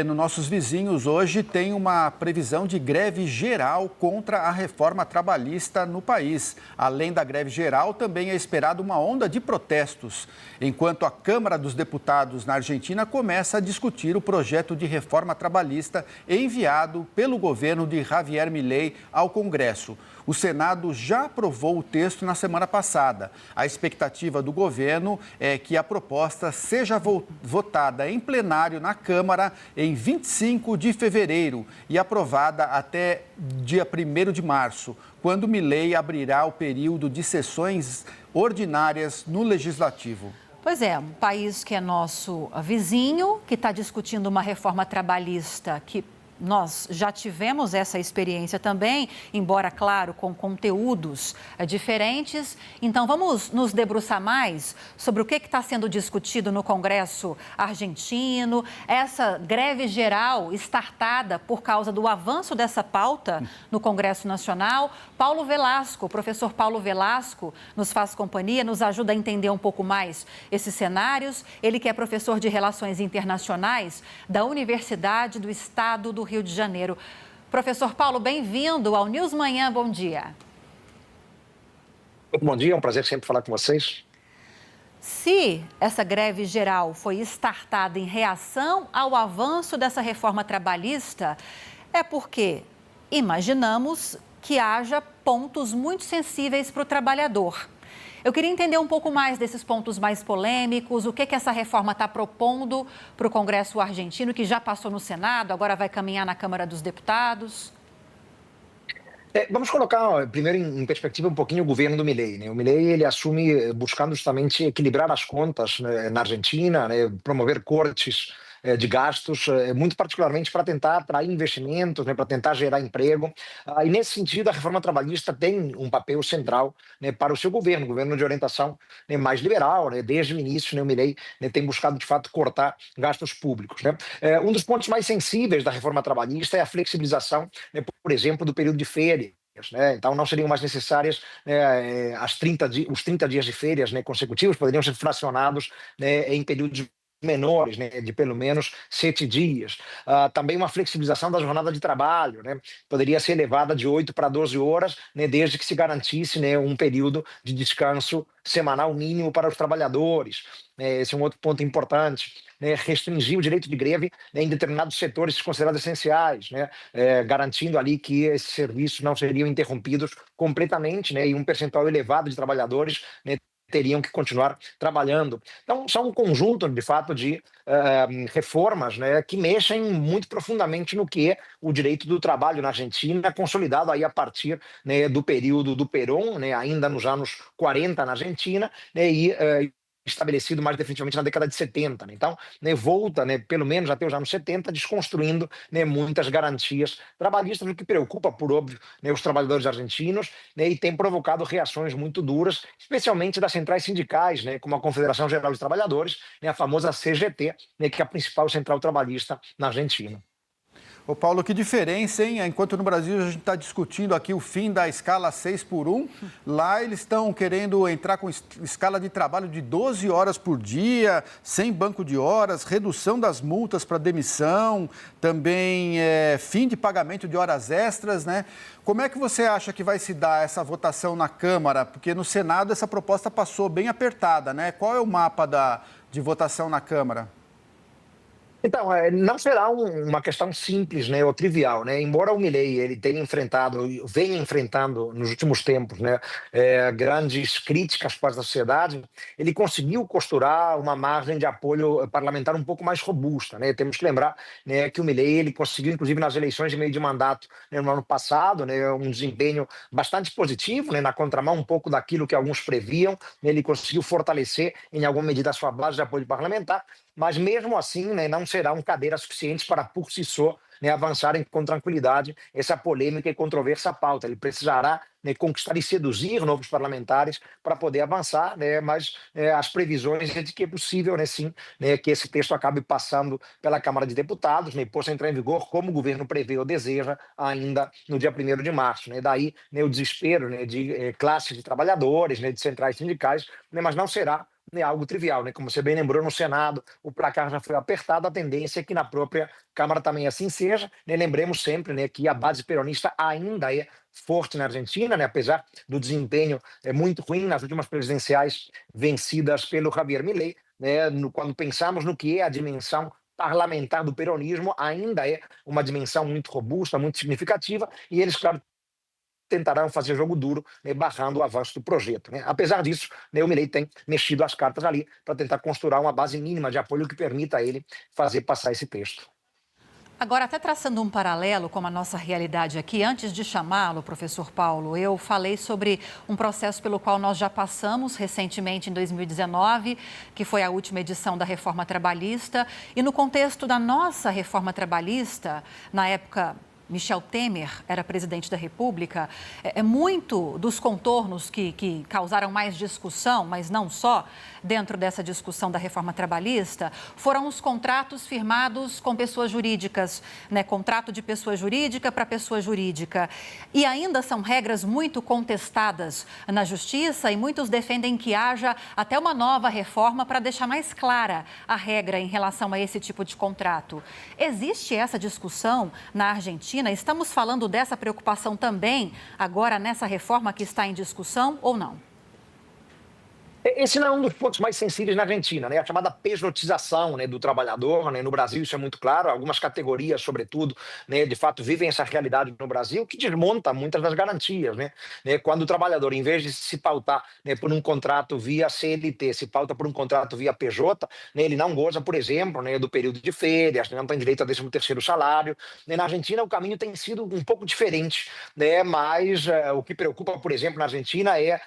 Nossos vizinhos hoje têm uma previsão de greve geral contra a reforma trabalhista no país. Além da greve geral, também é esperada uma onda de protestos, enquanto a Câmara dos Deputados na Argentina começa a discutir o projeto de reforma trabalhista enviado pelo governo de Javier Milei ao Congresso. O Senado já aprovou o texto na semana passada. A expectativa do governo é que a proposta seja votada em plenário na Câmara em 25 de fevereiro e aprovada até dia 1º de março, quando Milei abrirá o período de sessões ordinárias no Legislativo. Pois é, um país que é nosso vizinho, que está discutindo uma reforma trabalhista que nós já tivemos essa experiência também, embora, claro, com conteúdos diferentes. Então, vamos nos debruçar mais sobre o que está sendo discutido no Congresso argentino, essa greve geral startada por causa do avanço dessa pauta no Congresso Nacional. Paulo Velasco, o professor Paulo Velasco, nos faz companhia, nos ajuda a entender um pouco mais esses cenários. Ele que é professor de Relações Internacionais da Universidade do Estado do Rio de Janeiro. Professor Paulo, bem-vindo ao News Manhã, bom dia. Muito bom dia, é um prazer sempre falar com vocês. Se essa greve geral foi startada em reação ao avanço dessa reforma trabalhista, é porque imaginamos que haja pontos muito sensíveis para o trabalhador. Eu queria entender um pouco mais desses pontos mais polêmicos, o que essa reforma está propondo para o Congresso argentino, que já passou no Senado, agora vai caminhar na Câmara dos Deputados. Vamos colocar primeiro em perspectiva um pouquinho o governo do Milei, né? O Milei, ele assume buscando justamente equilibrar as contas, né, na Argentina, né, promover cortes de gastos, muito particularmente para tentar atrair investimentos, né, para tentar gerar emprego. E nesse sentido, a reforma trabalhista tem um papel central, né, para o seu governo de orientação, né, mais liberal, né, desde o início, né, o Milei, né, tem buscado de fato cortar gastos públicos, né. Um dos pontos mais sensíveis da reforma trabalhista é a flexibilização, né, por exemplo, do período de férias. Né? Então, não seriam mais necessárias, né, os 30 dias de férias, né, consecutivos, poderiam ser fracionados, né, em períodos menores, né, de pelo menos 7 dias. Também uma flexibilização da jornada de trabalho, né, poderia ser elevada de 8 para 12 horas, né, desde que se garantisse, né, um período de descanso semanal mínimo para os trabalhadores. Esse é um outro ponto importante. Né, restringir o direito de greve, né, em determinados setores considerados essenciais, né, garantindo ali que esses serviços não seriam interrompidos completamente, né, e um percentual elevado de trabalhadores, né, teriam que continuar trabalhando. Então, são um conjunto, de fato, de reformas, né, que mexem muito profundamente no que é o direito do trabalho na Argentina, consolidado aí a partir, né, do período do Perón, né, ainda nos anos 40 na Argentina, né, e estabelecido mais definitivamente na década de 70. Né? Então, né, volta, né, pelo menos até os anos 70, desconstruindo, né, muitas garantias trabalhistas, o que preocupa, por óbvio, né, os trabalhadores argentinos, né, e tem provocado reações muito duras, especialmente das centrais sindicais, né, como a Confederação Geral dos Trabalhadores, né, a famosa CGT, né, que é a principal central trabalhista na Argentina. Ô Paulo, que diferença, hein? Enquanto no Brasil a gente está discutindo aqui o fim da escala 6x1, lá eles estão querendo entrar com escala de trabalho de 12 horas por dia, sem banco de horas, redução das multas para demissão, também fim de pagamento de horas extras, né? Como é que você acha que vai se dar essa votação na Câmara? Porque no Senado essa proposta passou bem apertada, né? Qual é o mapa de votação na Câmara? Então, não será uma questão simples, né, ou trivial, né? Embora o Milei ele venha enfrentando nos últimos tempos, né, grandes críticas por parte da sociedade, ele conseguiu costurar uma margem de apoio parlamentar um pouco mais robusta, né? Temos que lembrar, né, que o Milei ele conseguiu, inclusive nas eleições de meio de mandato, né, no ano passado, né, um desempenho bastante positivo, né, na contramão um pouco daquilo que alguns previam, né, ele conseguiu fortalecer em alguma medida a sua base de apoio parlamentar. Mas mesmo assim, né, não serão cadeiras suficientes para, por si só, né, avançarem com tranquilidade essa polêmica e controversa pauta. Ele precisará, né, conquistar e seduzir novos parlamentares para poder avançar, né, mas as previsões é de que é possível, né, sim, né, que esse texto acabe passando pela Câmara de Deputados, né, e possa entrar em vigor como o governo prevê ou deseja ainda no dia 1º de março. Né, daí, né, o desespero, né, de classes de trabalhadores, né, de centrais sindicais, né, mas não será é algo trivial, né? Como você bem lembrou, no Senado o placar já foi apertado, a tendência é que na própria Câmara também assim seja, né? Lembremos sempre, né, que a base peronista ainda é forte na Argentina, né? Apesar do desempenho muito ruim nas últimas presidenciais vencidas pelo Javier Milei, né? Quando pensamos no que é a dimensão parlamentar do peronismo, ainda é uma dimensão muito robusta, muito significativa, e eles, claro, tentarão fazer jogo duro, né, barrando o avanço do projeto. Né? Apesar disso, né, o Milei tem mexido as cartas ali para tentar construir uma base mínima de apoio que permita a ele fazer passar esse texto. Agora, até traçando um paralelo com a nossa realidade aqui, antes de chamá-lo, professor Paulo, eu falei sobre um processo pelo qual nós já passamos recentemente em 2019, que foi a última edição da reforma trabalhista. E no contexto da nossa reforma trabalhista, na época Michel Temer era presidente da República, muito dos contornos que causaram mais discussão, mas não só, dentro dessa discussão da reforma trabalhista, foram os contratos firmados com pessoas jurídicas, né? Contrato de pessoa jurídica para pessoa jurídica. E ainda são regras muito contestadas na Justiça e muitos defendem que haja até uma nova reforma para deixar mais clara a regra em relação a esse tipo de contrato. Existe essa discussão na Argentina? Estamos falando dessa preocupação também agora nessa reforma que está em discussão ou não? Esse não é um dos pontos mais sensíveis na Argentina, né? A chamada pejotização, né, do trabalhador, né? No Brasil isso é muito claro, algumas categorias, sobretudo, né, de fato vivem essa realidade no Brasil, que desmonta muitas das garantias, né? Quando o trabalhador, em vez de se pautar, né, por um contrato via CLT, se pauta por um contrato via PJ, né, ele não goza, por exemplo, né, do período de férias, né, não tem direito a 13º salário. Né? Na Argentina o caminho tem sido um pouco diferente, né? Mas o que preocupa, por exemplo, na Argentina é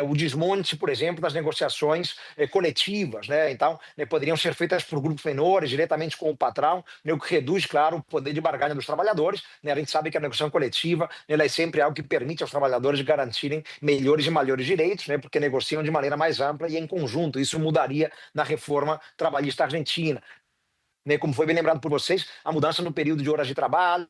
o desmonte, por exemplo, das negociações coletivas, né? Então, né, poderiam ser feitas por grupos menores, diretamente com o patrão, né, o que reduz, claro, o poder de barganha dos trabalhadores. Né? A gente sabe que a negociação coletiva, ela é sempre algo que permite aos trabalhadores garantirem melhores e maiores direitos, né? Porque negociam de maneira mais ampla e em conjunto. Isso mudaria na reforma trabalhista argentina. Né, como foi bem lembrado por vocês, a mudança no período de horas de trabalho,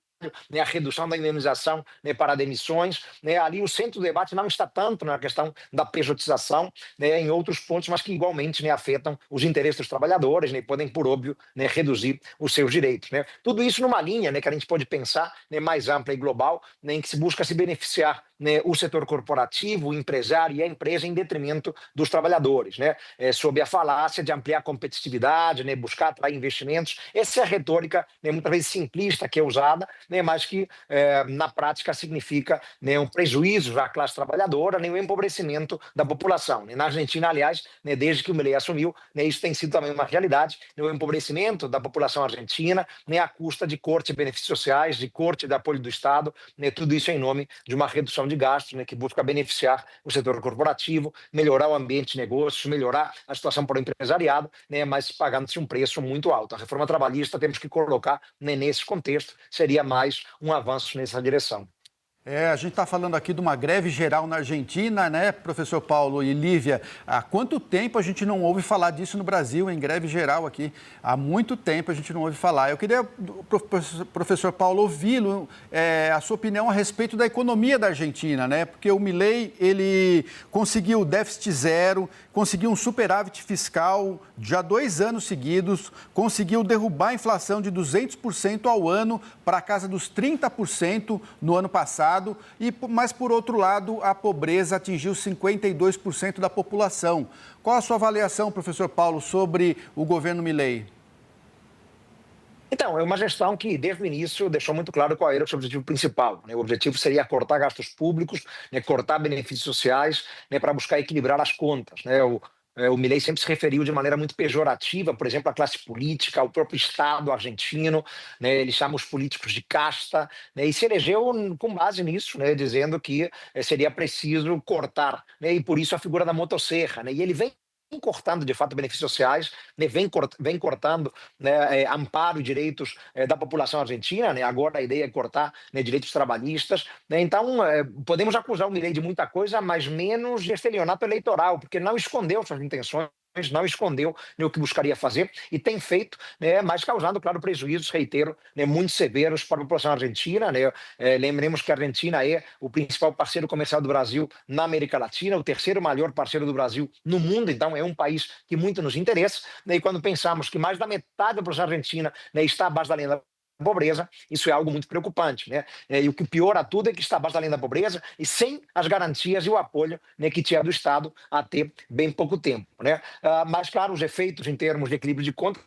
né, a redução da indenização, né, para demissões, né, ali o centro do debate não está tanto na questão da pejotização, né, em outros pontos, mas que igualmente, né, afetam os interesses dos trabalhadores, né, e podem, por óbvio, né, reduzir os seus direitos. Né. Tudo isso numa linha, né, que a gente pode pensar, né, mais ampla e global, né, em que se busca se beneficiar, né, o setor corporativo, o empresário e a empresa em detrimento dos trabalhadores, né, sob a falácia de ampliar a competitividade, né, buscar atrair investimentos. Essa é a retórica, né, muitas vezes simplista que é usada, né, mas que na prática significa, né, um prejuízo à classe trabalhadora, né, um empobrecimento da população. Né. Na Argentina, aliás, né, desde que o Milei assumiu, né, isso tem sido também uma realidade, né, o empobrecimento da população argentina, né, à custa de corte de benefícios sociais, de corte de apoio do Estado, né, tudo isso em nome de uma redução de gastos, né, que busca beneficiar o setor corporativo, melhorar o ambiente de negócios, melhorar a situação para o empresariado, né, mas pagando-se um preço muito alto. A reforma trabalhista temos que colocar, né, nesse contexto, seria mais um avanço nessa direção. A gente está falando aqui de uma greve geral na Argentina, né, professor Paulo e Lívia? Há quanto tempo a gente não ouve falar disso no Brasil, em greve geral aqui? Há muito tempo a gente não ouve falar. Eu queria, professor Paulo, ouvi-lo, a sua opinião a respeito da economia da Argentina, né? Porque o Milei, ele conseguiu déficit zero, conseguiu um superávit fiscal já 2 anos seguidos, conseguiu derrubar a inflação de 200% ao ano para a casa dos 30% no ano passado. Mas, por outro lado, a pobreza atingiu 52% da população. Qual a sua avaliação, professor Paulo, sobre o governo Milei? Então, é uma gestão que, desde o início, deixou muito claro qual era o seu objetivo principal. Né? O objetivo seria cortar gastos públicos, né, cortar benefícios sociais, né, para buscar equilibrar as contas. Né? O Milei sempre se referiu de maneira muito pejorativa, por exemplo, à classe política, ao próprio Estado argentino, né? Ele chama os políticos de casta, né? E se elegeu com base nisso, né? Dizendo que seria preciso cortar, né? E por isso a figura da motosserra, né? E ele vem cortando, de fato, benefícios sociais, né, vem cortando, né, amparo e direitos da população argentina, né, agora a ideia é cortar, né, direitos trabalhistas. Né, então, podemos acusar o Milei de muita coisa, mas menos de estelionato eleitoral, porque não escondeu suas intenções não escondeu, né, o que buscaria fazer e tem feito, né, mas causando, claro, prejuízos, reitero, né, muito severos para a população argentina. Né? Lembremos que a Argentina é o principal parceiro comercial do Brasil na América Latina, o terceiro maior parceiro do Brasil no mundo, então é um país que muito nos interessa. Né? E quando pensamos que mais da metade da população argentina, né, está abaixo da linha da pobreza, isso é algo muito preocupante, né? E o que piora tudo é que está abaixo da linha da pobreza e sem as garantias e o apoio, né, que tinha do Estado até bem pouco tempo, né? Mas, claro, os efeitos em termos de equilíbrio de contas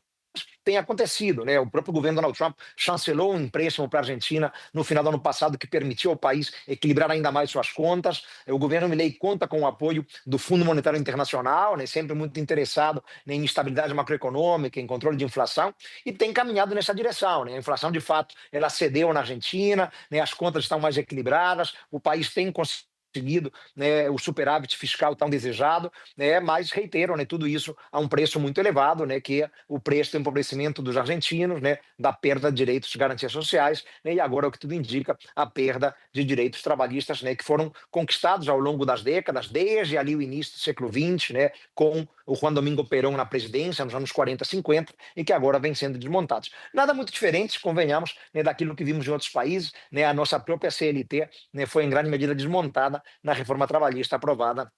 tem acontecido, né? O próprio governo Donald Trump chancelou um empréstimo para a Argentina no final do ano passado que permitiu ao país equilibrar ainda mais suas contas. O governo Milei conta com o apoio do Fundo Monetário Internacional, né? Sempre muito interessado, né, em estabilidade macroeconômica, em controle de inflação, e tem caminhado nessa direção, né? A inflação, de fato, ela cedeu na Argentina, né? As contas estão mais equilibradas, o país tem conseguido, né, o superávit fiscal tão desejado, né, mas reitero, né, tudo isso a um preço muito elevado, né, que é o preço do empobrecimento dos argentinos, né, da perda de direitos e garantias sociais, né, e agora o que tudo indica, a perda de direitos trabalhistas, né, que foram conquistados ao longo das décadas, desde ali o início do século XX, né, com o Juan Domingo Perón na presidência, nos anos 40, 50, e que agora vem sendo desmontados. Nada muito diferente, convenhamos, né, daquilo que vimos em outros países, né, a nossa própria CLT, né, foi em grande medida desmontada na reforma trabalhista aprovada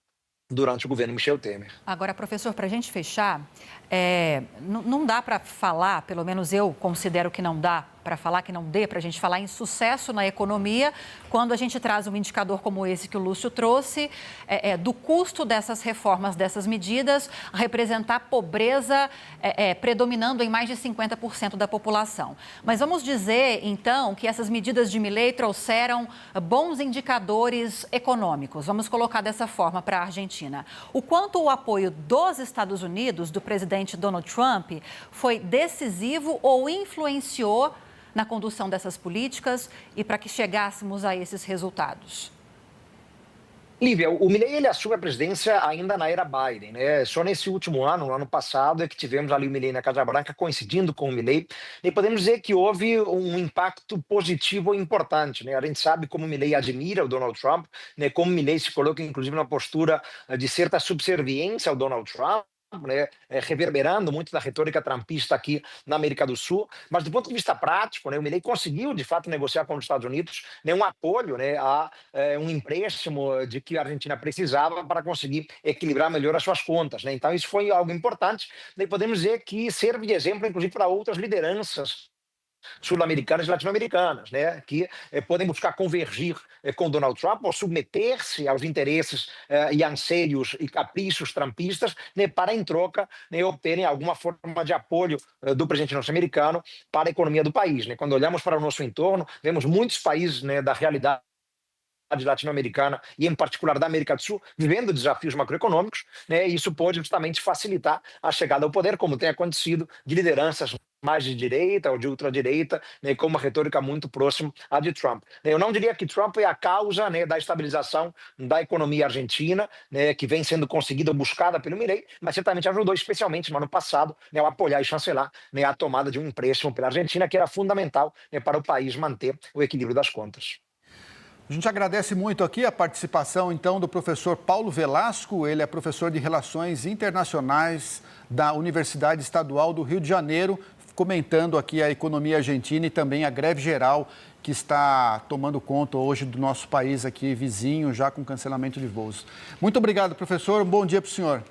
durante o governo Michel Temer. Agora, professor, para a gente fechar, não dá para falar, pelo menos eu considero que não dá para falar, que não dê para a gente falar em sucesso na economia, quando a gente traz um indicador como esse que o Lúcio trouxe, do custo dessas reformas, dessas medidas, representar pobreza predominando em mais de 50% da população. Mas vamos dizer, então, que essas medidas de Milei trouxeram bons indicadores econômicos. Vamos colocar dessa forma para a Argentina. O quanto o apoio dos Estados Unidos, do presidente Donald Trump, foi decisivo ou influenciou na condução dessas políticas e para que chegássemos a esses resultados? Lívia, o Milei ele assume a presidência ainda na era Biden, né? Só nesse último ano, no ano passado, é que tivemos ali o Milei na Casa Branca coincidindo com o Milei, e podemos dizer que houve um impacto positivo importante, né? A gente sabe como o Milei admira o Donald Trump, né? Como o Milei se coloca inclusive numa postura de certa subserviência ao Donald Trump, né, reverberando muito da retórica trumpista aqui na América do Sul, mas do ponto de vista prático, né, o Milei conseguiu de fato negociar com os Estados Unidos, né, um apoio, né, a um empréstimo de que a Argentina precisava para conseguir equilibrar melhor as suas contas, né? Então isso foi algo importante, né, e podemos dizer que serve de exemplo inclusive para outras lideranças sul-americanas e latino-americanas, né, que podem buscar convergir com Donald Trump ou submeter-se aos interesses e anseios e caprichos trumpistas, né, para, em troca, né, obterem alguma forma de apoio do presidente norte-americano para a economia do país. Né? Quando olhamos para o nosso entorno, vemos muitos países, né, da realidade latino-americana e, em particular, da América do Sul, vivendo desafios macroeconômicos, né, e isso pode justamente facilitar a chegada ao poder, como tem acontecido, de lideranças mais de direita ou de ultradireita, né, com uma retórica muito próxima à de Trump. Eu não diria que Trump é a causa, né, da estabilização da economia argentina, né, que vem sendo conseguida ou buscada pelo Milei, mas certamente ajudou, especialmente no ano passado, né, a apoiar e chancelar, né, a tomada de um empréstimo pela Argentina, que era fundamental, né, para o país manter o equilíbrio das contas. A gente agradece muito aqui a participação, então, do professor Paulo Velasco. Ele é professor de Relações Internacionais da Universidade Estadual do Rio de Janeiro, comentando aqui a economia argentina e também a greve geral que está tomando conta hoje do nosso país aqui vizinho, já com cancelamento de voos. Muito obrigado, professor. Um bom dia para o senhor.